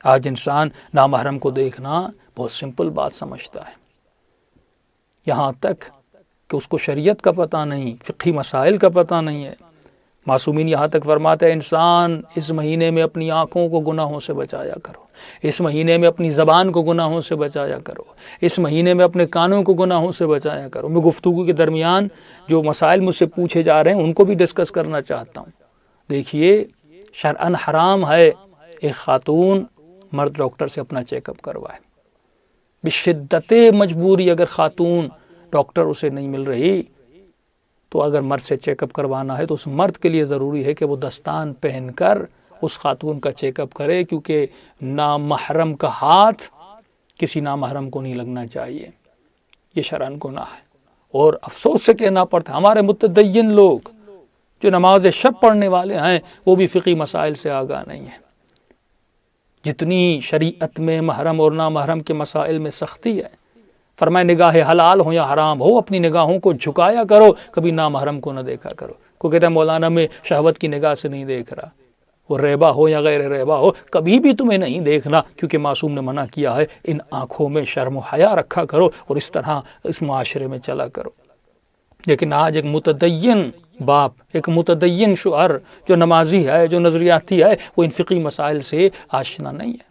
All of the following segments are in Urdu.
آج انسان نامحرم کو دیکھنا بہت سمپل بات سمجھتا ہے، یہاں تک کہ اس کو شریعت کا پتہ نہیں، فقہی مسائل کا پتہ نہیں ہے۔ معصومین یہاں تک فرماتے ہیں انسان اس مہینے میں اپنی آنکھوں کو گناہوں سے بچایا کرو، اس مہینے میں اپنی زبان کو گناہوں سے بچایا کرو، اس مہینے میں اپنے کانوں کو گناہوں سے بچایا کرو۔ میں گفتگو کے درمیان جو مسائل مجھ سے پوچھے جا رہے ہیں ان کو بھی ڈسکس کرنا چاہتا ہوں۔ دیکھیے، شرعاً حرام ہے ایک خاتون مرد ڈاکٹر سے اپنا چیک اپ کروائے۔ بشدت مجبوری اگر خاتون ڈاکٹر اسے نہیں مل رہی تو اگر مرد سے چیک اپ کروانا ہے تو اس مرد کے لیے ضروری ہے کہ وہ دستان پہن کر اس خاتون کا چیک اپ کرے، کیونکہ نامحرم کا ہاتھ کسی نامحرم کو نہیں لگنا چاہیے، یہ شرعاً گناہ ہے۔ اور افسوس سے کہنا پڑتا ہے ہمارے متدین لوگ جو نماز شب پڑھنے والے ہیں وہ بھی فقہی مسائل سے آگاہ نہیں ہیں۔ جتنی شریعت میں محرم اور نامحرم کے مسائل میں سختی ہے، فرمائے نگاہ حلال ہو یا حرام ہو اپنی نگاہوں کو جھکایا کرو، کبھی نامحرم کو نہ دیکھا کرو۔ کوئی کہتا ہے مولانا میں شہوت کی نگاہ سے نہیں دیکھ رہا، وہ ریبہ ہو یا غیر ریبہ ہو کبھی بھی تمہیں نہیں دیکھنا، کیونکہ معصوم نے منع کیا ہے ان آنکھوں میں شرم و حیا رکھا کرو اور اس طرح اس معاشرے میں چلا کرو۔ لیکن آج ایک متدین باپ، ایک متدین شوہر جو نمازی ہے، جو نظریاتی ہے، وہ ان فقہی مسائل سے آشنا نہیں ہے۔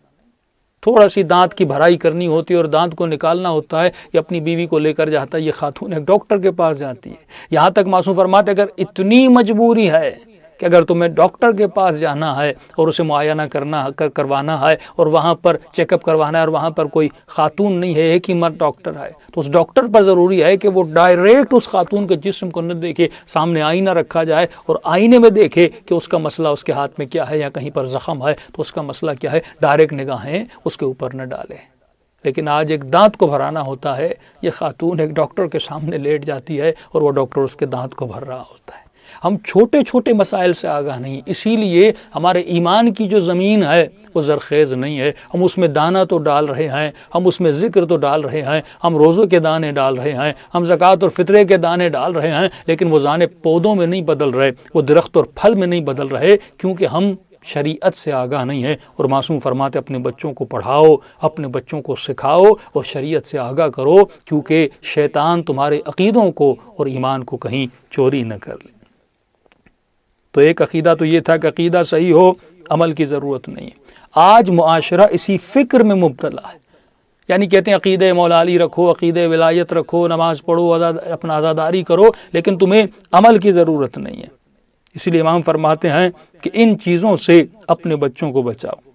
تھوڑا سی دانت کی بھرائی کرنی ہوتی ہے اور دانت کو نکالنا ہوتا ہے، یہ اپنی بیوی کو لے کر جاتا ہے، یہ خاتون ایک ڈاکٹر کے پاس جاتی ہے۔ یہاں تک معصوم فرماتے اگر اتنی مجبوری ہے کہ اگر تمہیں ڈاکٹر کے پاس جانا ہے اور اسے معائنہ کروانا ہے اور وہاں پر چیک اپ کروانا ہے اور وہاں پر کوئی خاتون نہیں ہے، ایک ہی مرد ڈاکٹر ہے، تو اس ڈاکٹر پر ضروری ہے کہ وہ ڈائریکٹ اس خاتون کے جسم کو نہ دیکھے، سامنے آئینہ رکھا جائے اور آئینے میں دیکھے کہ اس کا مسئلہ اس کے ہاتھ میں کیا ہے یا کہیں پر زخم ہے تو اس کا مسئلہ کیا ہے، ڈائریکٹ نگاہیں اس کے اوپر نہ ڈالے۔ لیکن آج ایک دانت کو بھرانا ہوتا ہے، یہ خاتون ایک ڈاکٹر کے سامنے لیٹ جاتی ہے اور وہ ڈاکٹر اس کے دانت کو بھر رہا ہوتا ہے۔ ہم چھوٹے چھوٹے مسائل سے آگاہ نہیں، اسی لیے ہمارے ایمان کی جو زمین ہے وہ زرخیز نہیں ہے۔ ہم اس میں دانہ تو ڈال رہے ہیں، ہم اس میں ذکر تو ڈال رہے ہیں، ہم روزوں کے دانے ڈال رہے ہیں، ہم زکوٰۃ اور فطرے کے دانے ڈال رہے ہیں، لیکن وہ دانے پودوں میں نہیں بدل رہے، وہ درخت اور پھل میں نہیں بدل رہے، کیونکہ ہم شریعت سے آگاہ نہیں ہے۔ اور معصوم فرماتے اپنے بچوں کو پڑھاؤ، اپنے بچوں کو سکھاؤ اور شریعت سے آگاہ کرو، کیونکہ شیطان تمہارے عقیدوں کو اور ایمان کو کہیں چوری نہ کر لے۔ تو ایک عقیدہ تو یہ تھا کہ عقیدہ صحیح ہو، عمل کی ضرورت نہیں ہے۔ آج معاشرہ اسی فکر میں مبتلا ہے، یعنی کہتے ہیں عقیدہ مولا علی رکھو، عقیدہ ولایت رکھو، نماز پڑھو، اپنا عزاداری کرو، لیکن تمہیں عمل کی ضرورت نہیں ہے۔ اس لیے امام فرماتے ہیں کہ ان چیزوں سے اپنے بچوں کو بچاؤ۔